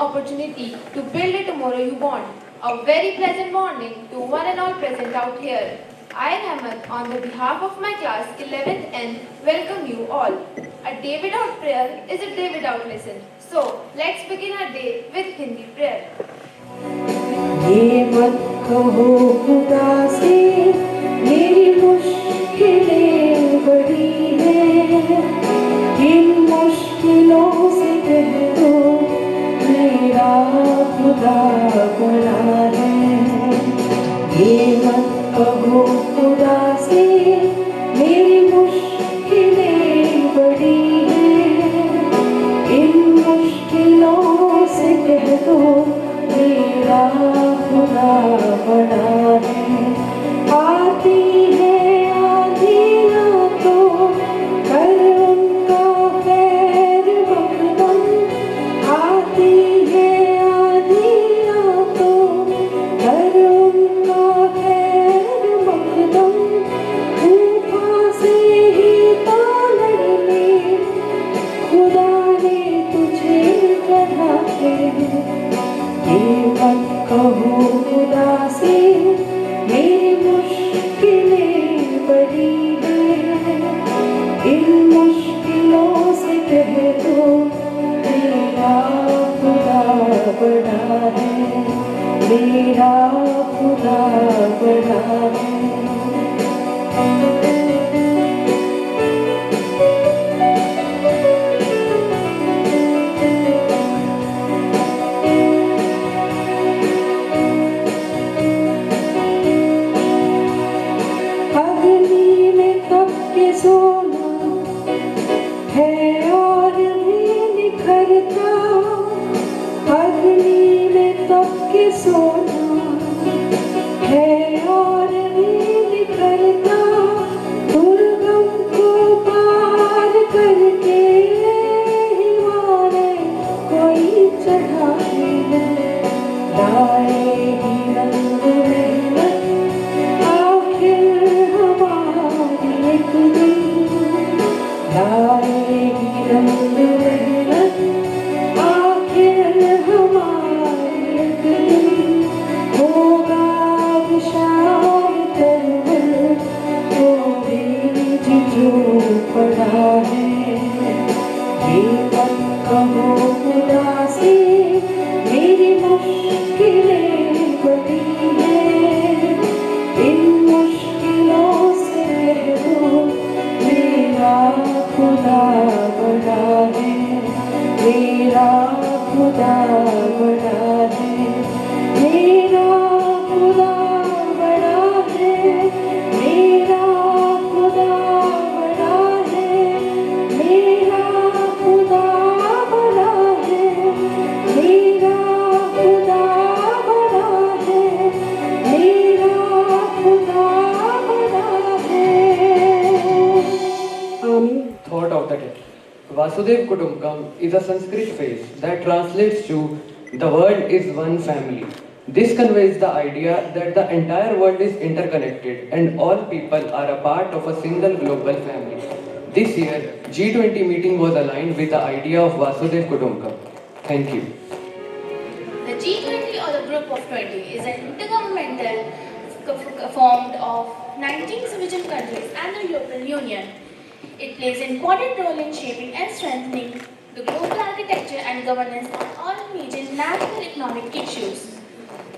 opportunity to build a tomorrow you want. A very pleasant morning to one and all present out here. I, Ahmed, on the behalf of my class 11th N, welcome you all. A day without prayer is a day without lesson. So, let's begin our day with Hindi prayer. ये मत कहो खुदा से मेरी मुश्किलें बड़ी हैं, इन मुश्किलों से कह दो मेरा खुदा बड़ा है। ये मत कहो खुदा से मेरी मुश्किलें बड़ी हैं, इन मुश्किलों से कह दो मेरा खुदा बड़ा है। आती है आंधियाँ तो कर उनका खैर मकदम, आती है आंधियाँ तो कर उनका खैर मकदम, तूफान से ही तालड़ में खुदा ने तुझे गढ़ा है। ये मत कहो खुदा से मेरी मुश्किलें बड़ी हैं, इन मुश्किलों से कह दो मेरा खुदा बड़ा है, मेरा खुदा बड़ा है। सोना है और भी निखरता, अग्नि में तप के सोना है और भी निखरता, दुर्गम को पार करके हिमालय कोई चढ़ाई है। लाएगी रंग मेहनत आखिर हमारी एक दिन, लाएगी रंग मेहनत आखिर हमारी एक दिन, होगा विशाल तरवर वो बीज जो पड़ा है। ये मत कहो खुदा से मेरी मुश्किलें बड़ी हैं, इन मुश्किलों से कह दो मेरा खुदा बड़ा है, मेरा खुदा बड़ा है, मेरा खुदा बड़ा है, मेरा खुदा बड़ा है, मेरा खुदा बड़ा है, मेरा खुदा बड़ा है, मेरा खुदा बड़ा है। Thought of the day. Vasudev Kutumbakam is a Sanskrit phrase that translates to the world is one family. This conveys the idea that the entire world is interconnected and all people are a part of a single global family. This year, G20 meeting was aligned with the idea of Vasudev Kutumbakam. Thank you. The G20 or the Group of 20 is an intergovernmental formed of 19 sovereign countries and the European Union. It plays an important role in shaping and strengthening the global architecture and governance on all major national economic issues.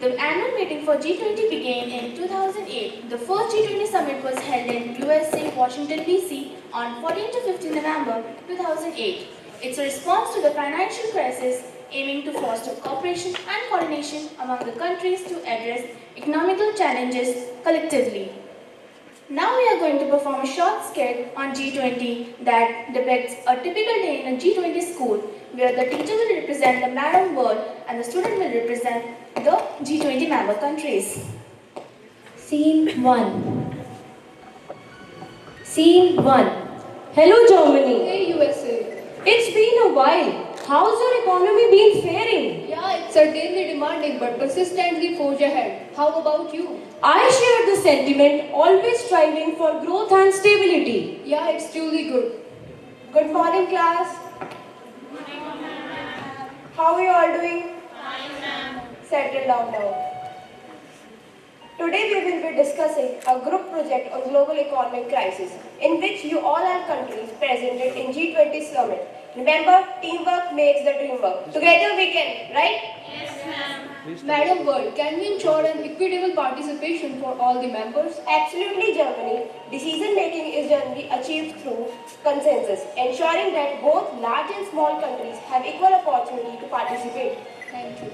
The annual meeting for G20 began in 2008. The first G20 summit was held in USA, Washington DC on 14 to 15 November 2008. It's a response to the financial crisis aiming to foster cooperation and coordination among the countries to address economical challenges collectively. Now we are going to perform a short skit on G20 that depicts a typical day in a G20 school where the teacher will represent the Madam World and the student will represent the G20 member countries. Scene 1. Scene 1. Hello Germany. Hey USA. It's been a while. How's your economy been faring? Yeah, it's certainly demanding but persistently forge ahead. How about you? I share the sentiment, always striving for growth and stability. Yeah, it's truly good. Good morning, class. How are you all doing? Settle down now. Today we will be discussing a group project on global economic crisis in which you all are countries presented in G20 summit. Remember, teamwork makes the dream work. Together we can, right? Madam World, can we ensure an equitable participation for all the members? Absolutely, Germany. Decision making is generally achieved through consensus, ensuring that both large and small countries have equal opportunity to participate. Thank you.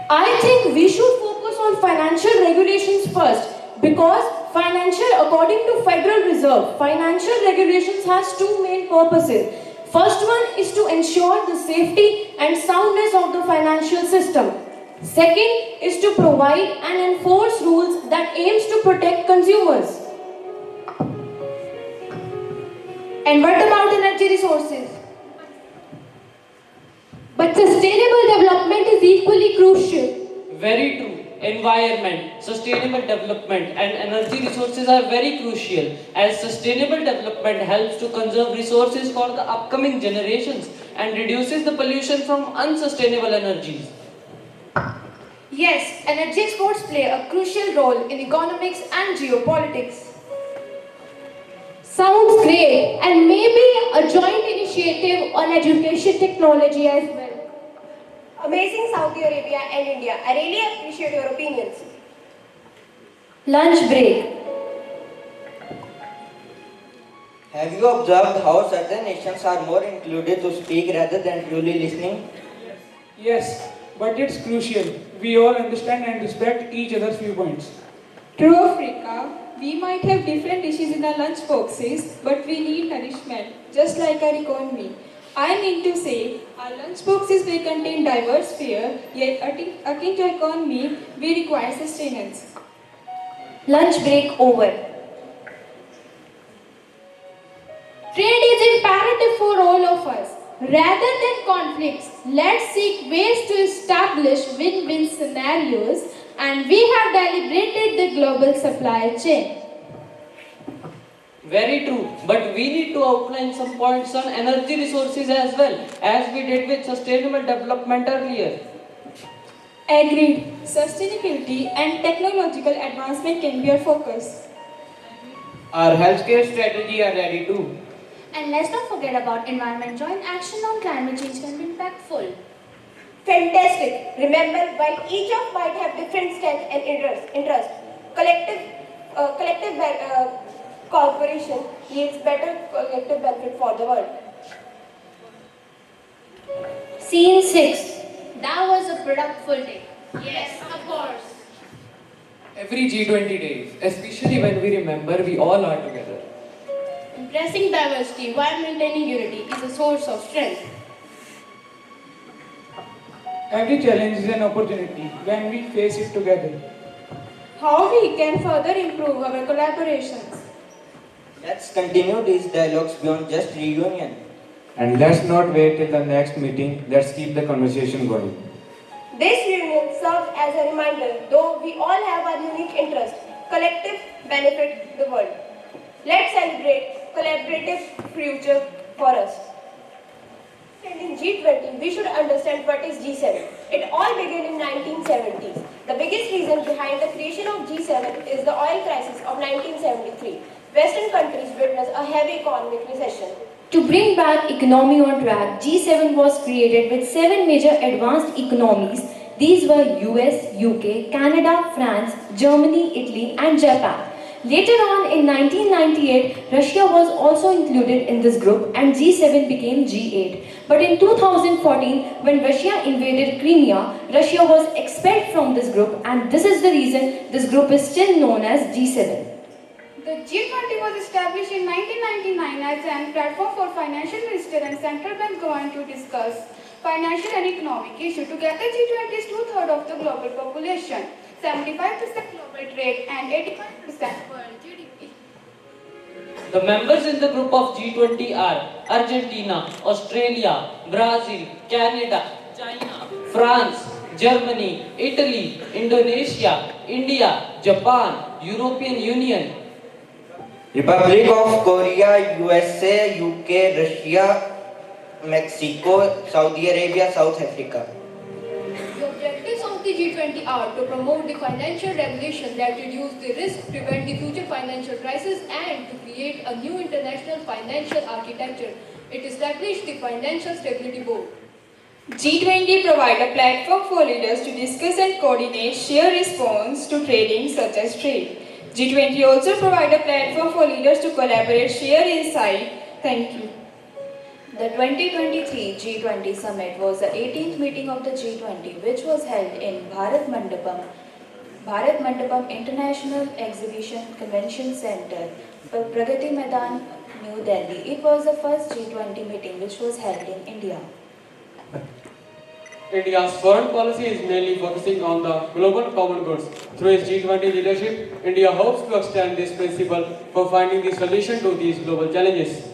I think we should focus on financial regulations first because according to Federal Reserve, financial regulations has two main purposes. First one is to ensure the safety and soundness of the financial system. Second is to provide and enforce rules that aims to protect consumers. And what about energy resources? But sustainable development is equally crucial. Very true. Environment, sustainable development and energy resources are very crucial as sustainable development helps to conserve resources for the upcoming generations and reduces the pollution from unsustainable energies. Yes, energy exports play a crucial role in economics and geopolitics. Sounds great, and maybe a joint initiative on education technology as well. Amazing Saudi Arabia and India. I really appreciate your opinions. Lunch break. Have you observed how certain nations are more included to speak rather than truly listening? Yes, but it's crucial. We all understand and respect each other's viewpoints. True, Africa. We might have different dishes in our lunch boxes, but we need nourishment, just like our economy. I mean to say, our lunch boxes may contain diverse fare, yet akin to economy, we require sustenance. Lunch break over. Trade is imperative for all of us. Rather than conflicts, let's seek ways to establish win-win scenarios, and we have deliberated the global supply chain. Very true, but we need to outline some points on energy resources as well, as we did with sustainable development earlier. Agreed. Sustainability and technological advancement can be our focus. Our healthcare strategy are ready too. And let's not forget about environment. Joint action on climate change can be impactful. Fantastic. Remember, while each of might have different strengths and interest, collective cooperation yields better collective benefit for the world. Scene 6. That was a productive day. Yes, of course. Every G20 days, especially when we remember we all are together. Embracing diversity while maintaining unity is a source of strength. Every challenge is an opportunity when we face it together. How we can further improve our collaborations. Let's continue these dialogues beyond just reunion. And let's not wait till the next meeting, let's keep the conversation going. This reunion serves as a reminder, though we all have our unique interests, collective benefit the world. Let's celebrate collaborative future for us. And in G20, we should understand what is G7. It all began in 1970s. The biggest reason behind the creation of G7 is the oil crisis of 1973. Western countries witnessed a heavy economic recession. To bring back economy on track, G7 was created with 7 major advanced economies. These were US, UK, Canada, France, Germany, Italy and Japan. Later on in 1998, Russia was also included in this group and G7 became G8. But in 2014, when Russia invaded Crimea, Russia was expelled from this group and this is the reason this group is still known as G7. The G20 was established in 1999 as a platform for financial ministers and central bank government to discuss financial and economic issues. Together, G20 is two-thirds of the global population, 75% global trade and 85% world GDP. The members in the group of G20 are Argentina, Australia, Brazil, Canada, China, France, Germany, Italy, Indonesia, India, Japan, European Union, Republic of Korea, USA, UK, Russia, Mexico, Saudi Arabia, South Africa. The objectives of the G20 are to promote the financial revolution that reduce the risk, prevent the future financial crisis, and to create a new international financial architecture. It established the Financial Stability Board. G20 provide a platform for leaders to discuss and coordinate shared response to trading such as trade. G20 also provide a platform for leaders to collaborate, share insight. Thank you. The 2023 G20 Summit was the 18th meeting of the G20, which was held in Bharat Mandapam International Exhibition Convention Center, Pragati Maidan, New Delhi. It was the first G20 meeting which was held in India. India's foreign policy is mainly focusing on the global common goods. Through its G20 leadership, India hopes to extend this principle for finding the solution to these global challenges.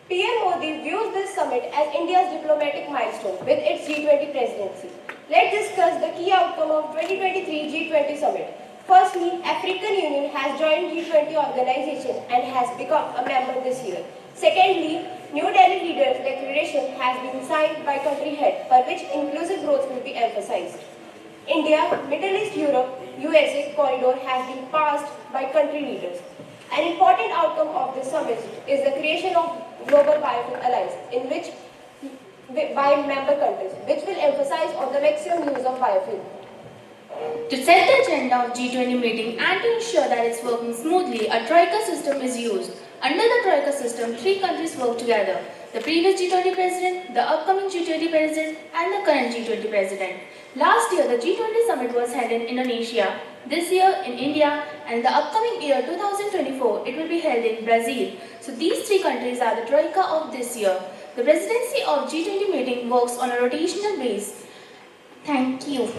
PM Modi views this summit as India's diplomatic milestone with its G20 presidency. Let's discuss the key outcome of 2023 G20 summit. Firstly, African Union has joined G20 organization and has become a member this year. Secondly, New Delhi Leaders Declaration has been signed by country head, for which inclusive growth will be emphasized. India, Middle East, Europe, USA corridor has been passed by country leaders. An important outcome of this summit is the creation of Global Biofuel Alliance, in which by member countries, which will emphasize on the maximum use of biofuel. To set the agenda of G20 meeting and to ensure that it's working smoothly, a Troika system is used. Under the Troika system, 3 countries work together: the previous G20 president, the upcoming G20 president, and the current G20 president. Last year, the G20 summit was held in Indonesia. This year in India, and the upcoming year 2024, it will be held in Brazil. So these 3 countries are the Troika of this year. The presidency of G20 meeting works on a rotational base. Thank you.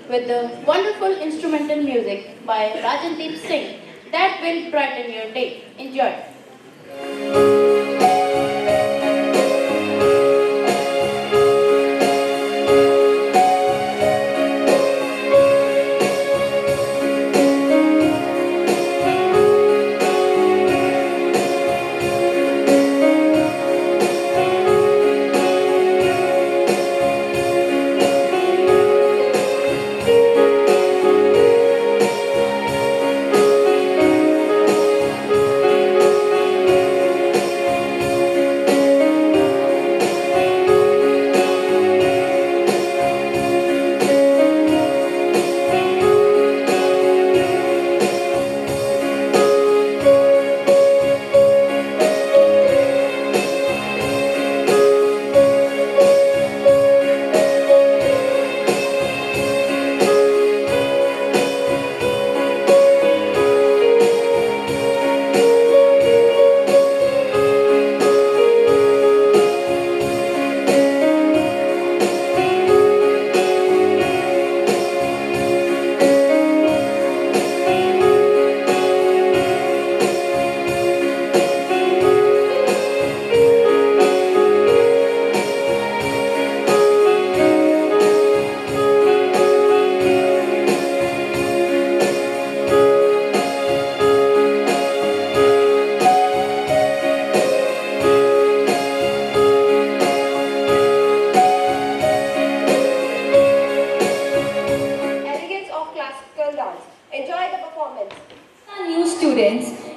With the wonderful instrumental music by Rajandeep Singh that will brighten your day. Enjoy.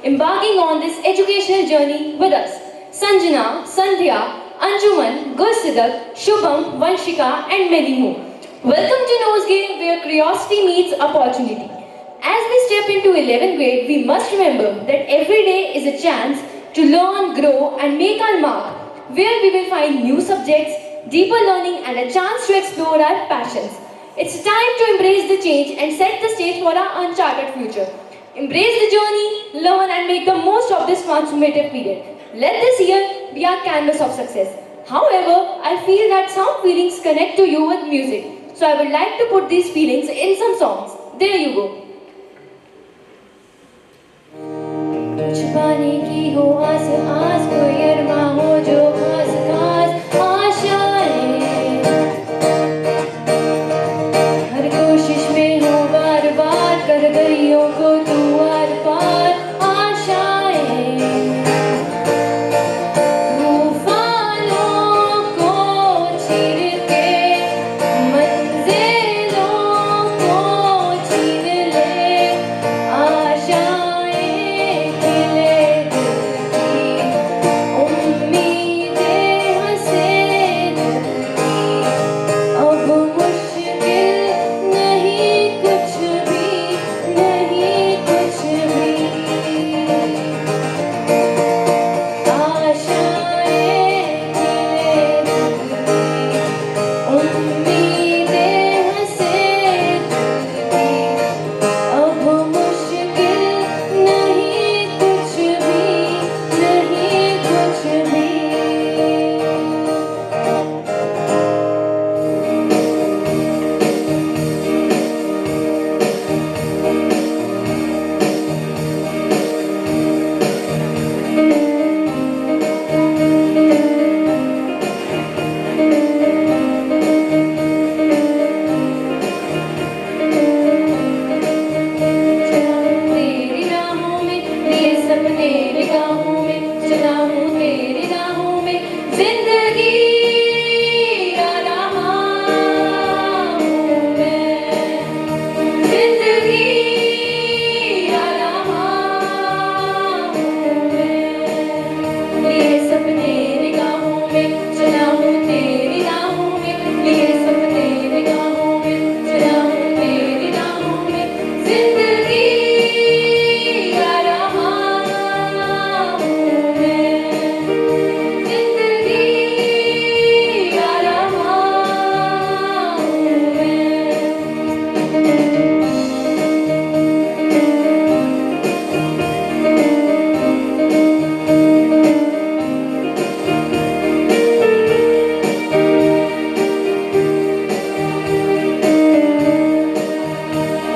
embarking on this educational journey with us. Sanjana, Sandhya, Anjuman, Gursidak, Shubham, Vanshika and many more. Welcome to Nosegay, where curiosity meets opportunity. As we step into 11th grade, we must remember that every day is a chance to learn, grow and make our mark, where we will find new subjects, deeper learning and a chance to explore our passions. It's time to embrace the change and set the stage for our uncharted future. Embrace the journey, learn and make the most of this transformative period. Let this year be our canvas of success. However, I feel that some feelings connect to you with music. So I would like to put these feelings in some songs. There you go. छुपाने की हो आस आस कोई अरमा हो जो खास खास आशाएं हर कोशिश में हो बार बार कर गलियों को तू आर पार आशाएं चला हूँ तेरी राहों में, जिंदगी आ रहा हूँ मैं, जिंदगी आ रहा हूँ मैं। लिए सपने निगाहों में, चला हूँ तेरी राहों में, लिए सपने निगाहों में, चला हूँ तेरी राहों में, जिंदगी आ रहा हूँ मैं, जिंदगी आ रहा हूँ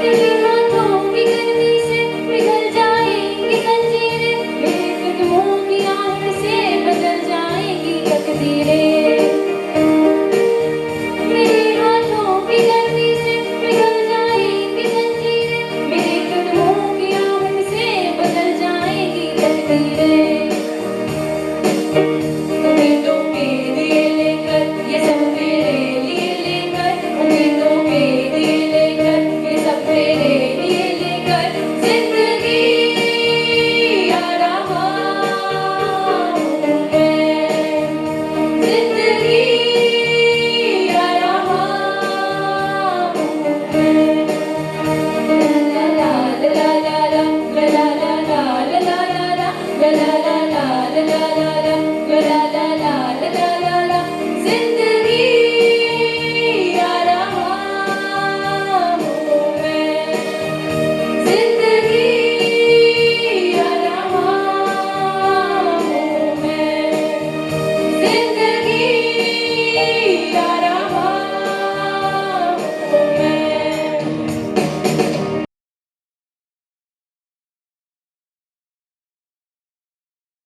तेरे हाथों की गर्मी से पिघल जाएंगी जंजीरें, मेरे कदमों की आहट से बदल जाएंगी तकदीरें। मेरे हाथों की गर्मी से पिघल जाएंगी जंजीरें, मेरे कदमों की आहट से बदल जाएंगी तकदीरें। उम्मीदों के दिए लेकर ये सब तेरे लिए लेकर, उम्मीदों के दिए लेकर ये सब तेरे लिए लेकर, जिंदगी आ रहा हूँ मैं, जिंदगी आ रहा हूँ मैं। ला ला ला ला ला ला ला ला ला ला ला ला ला ला ला